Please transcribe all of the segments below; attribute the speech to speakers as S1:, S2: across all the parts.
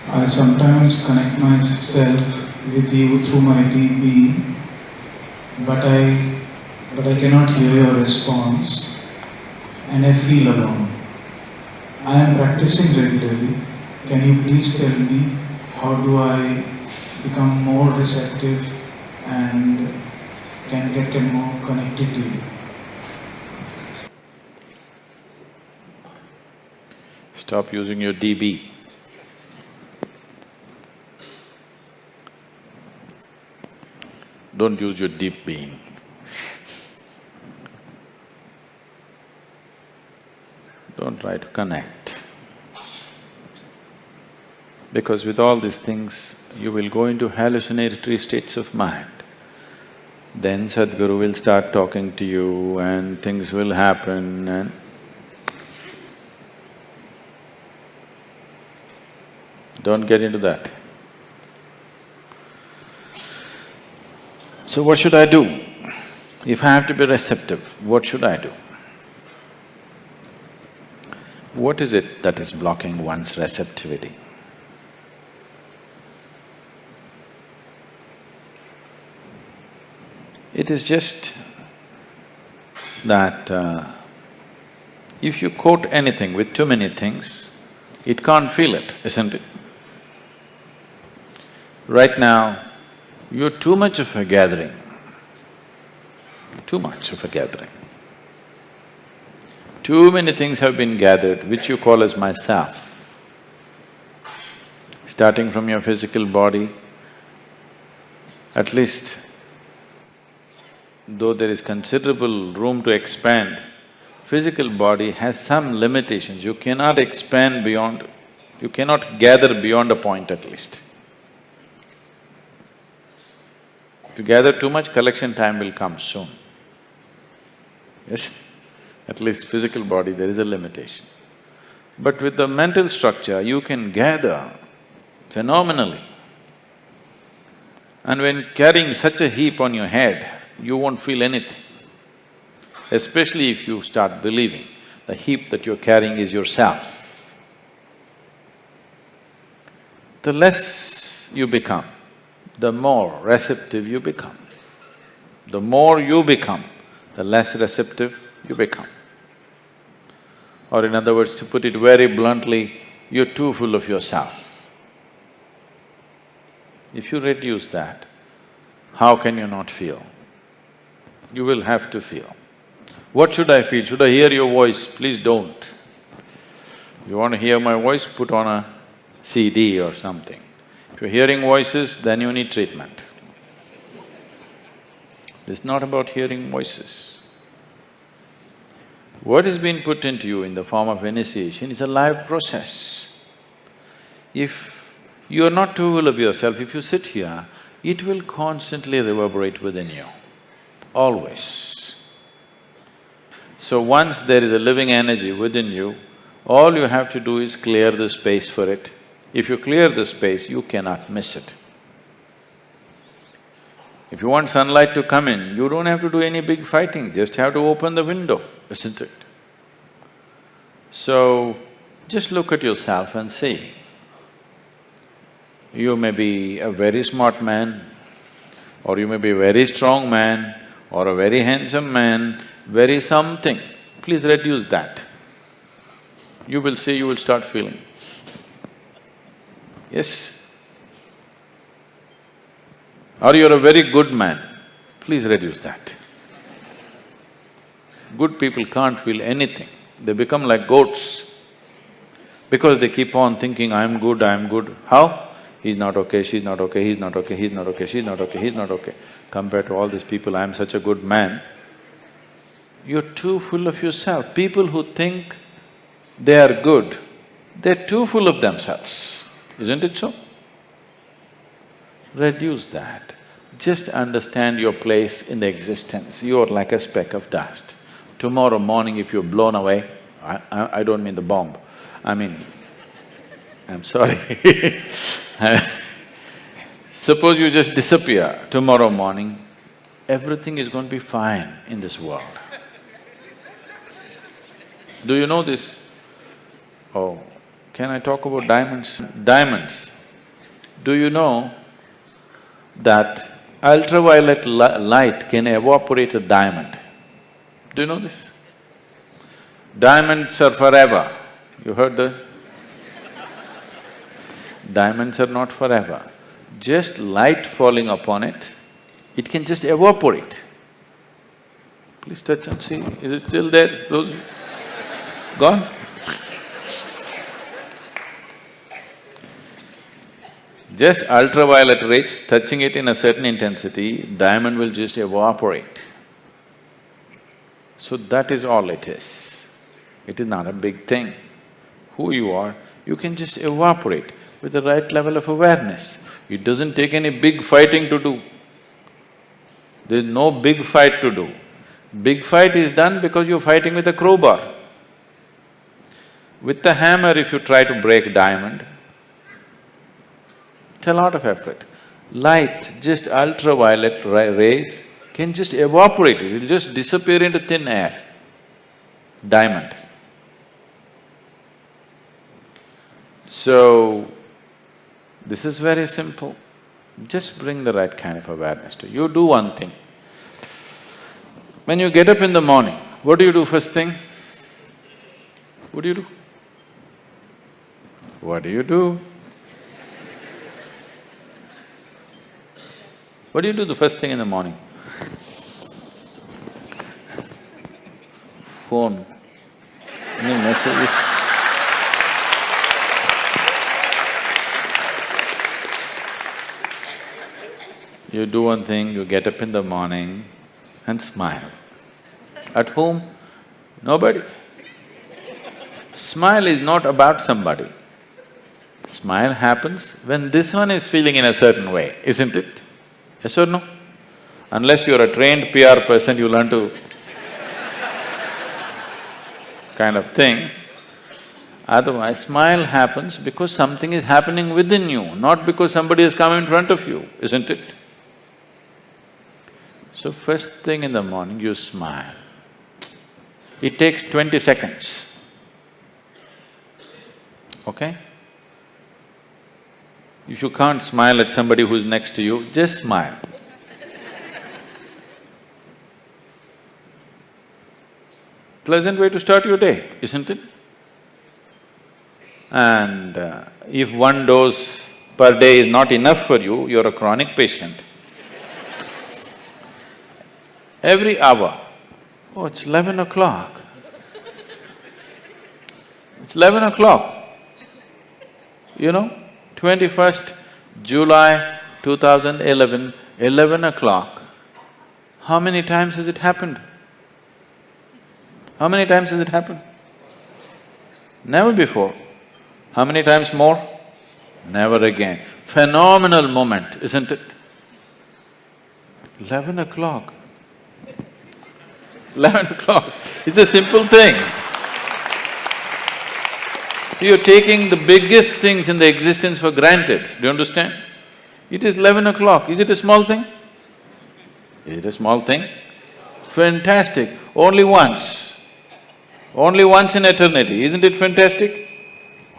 S1: I sometimes connect myself with you through my deep being, but I cannot hear your response and I feel alone. I am practicing regularly. Can you please tell me how do I become more receptive and can get more connected to you?
S2: Stop using your DB. Don't use your deep being. Don't try to connect. Because with all these things, you will go into hallucinatory states of mind. Then Sadhguru will start talking to you and things will happen and… Don't get into that. So what should I do? If I have to be receptive, what should I do? What is it that is blocking one's receptivity? It is just that if you quote anything with too many things, it can't feel it, isn't it? Right now, you're too much of a gathering, too much of a gathering. Too many things have been gathered which you call as myself. Starting from your physical body, at least though there is considerable room to expand, physical body has some limitations. You cannot expand beyond… you cannot gather beyond a point at least. If you gather too much, collection time will come soon. Yes? At least physical body, there is a limitation. But with the mental structure, you can gather phenomenally. And when carrying such a heap on your head, you won't feel anything. Especially if you start believing the heap that you're carrying is yourself. The less you become, the more receptive you become. The more you become, the less receptive you become. Or in other words, to put it very bluntly, you're too full of yourself. If you reduce that, how can you not feel? You will have to feel. What should I feel? Should I hear your voice? Please don't. You want to hear my voice, put on a CD or something. If you're hearing voices, then you need treatment. It's not about hearing voices. What has been put into you in the form of initiation is a live process. If you are not too full of yourself, if you sit here, it will constantly reverberate within you, always. So once there is a living energy within you, all you have to do is clear the space for it. If you clear the space, you cannot miss it. If you want sunlight to come in, you don't have to do any big fighting, just have to open the window, isn't it? So, just look at yourself and see. You may be a very smart man, or you may be a very strong man, or a very handsome man, very something. Please reduce that. You will see, you will start feeling. Yes? Or you're a very good man, please reduce that. Good people can't feel anything, they become like goats. Because they keep on thinking, I'm good, I'm good. How? He's not okay, she's not okay, he's not okay, he's not okay, she's not okay, he's not okay. Compared to all these people, I'm such a good man. You're too full of yourself. People who think they are good, they're too full of themselves, isn't it so? Reduce that. Just understand your place in the existence. You are like a speck of dust. Tomorrow morning if you're blown away, I don't mean the bomb, I mean, I'm sorry suppose you just disappear tomorrow morning, everything is going to be fine in this world. Do you know this? Oh, Can I talk about diamonds? Diamonds. Do you know that ultraviolet light can evaporate a diamond? Do you know this? Diamonds are forever. You heard that? Diamonds are not forever. Just light falling upon it, it can just evaporate. Please touch and see, is it still there? Those… gone? Just ultraviolet rays touching it in a certain intensity, diamond will just evaporate. So that is all it is. It is not a big thing. Who you are, you can just evaporate with the right level of awareness. It doesn't take any big fighting to do. There is no big fight to do. Big fight is done because you're fighting with a crowbar. With the hammer, if you try to break diamond, it's a lot of effort. Light, just ultraviolet rays can just evaporate it, it'll just disappear into thin air. Diamond. So, this is very simple. Just bring the right kind of awareness to you. You do one thing. When you get up in the morning, what do you do first thing? What do you do? What do you do? What do you do the first thing in the morning? Phone. Any messages? You do one thing, you get up in the morning and smile. At whom? Nobody. Smile is not about somebody. Smile happens when this one is feeling in a certain way, isn't it? Yes or no? Unless you're a trained PR person, you learn to kind of thing. Otherwise, smile happens because something is happening within you, not because somebody has come in front of you, isn't it? So first thing in the morning, you smile. It takes 20 seconds, okay? If you can't smile at somebody who's next to you, just smile. Pleasant way to start your day, isn't it? And if one dose per day is not enough for you, you're a chronic patient. Every hour, oh, it's 11 o'clock. It's 11 o'clock. You know, 21st July 2011, 11 o'clock. How many times has it happened? How many times has it happened? Never before. How many times more? Never again. Phenomenal moment, isn't it? 11 o'clock. 11 o'clock, it's a simple thing. You're taking the biggest things in the existence for granted, do you understand? It is 11 o'clock, is it a small thing? Is it a small thing? Fantastic, only once in eternity, isn't it fantastic?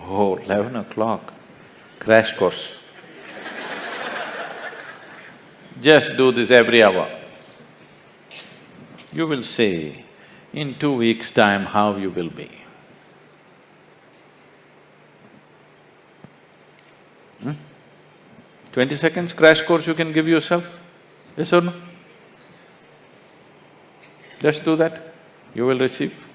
S2: Oh, 11 o'clock, crash course. Just do this every hour. You will see in 2 weeks' time how you will be. 20 seconds crash course you can give yourself, yes or no? Just do that, you will receive.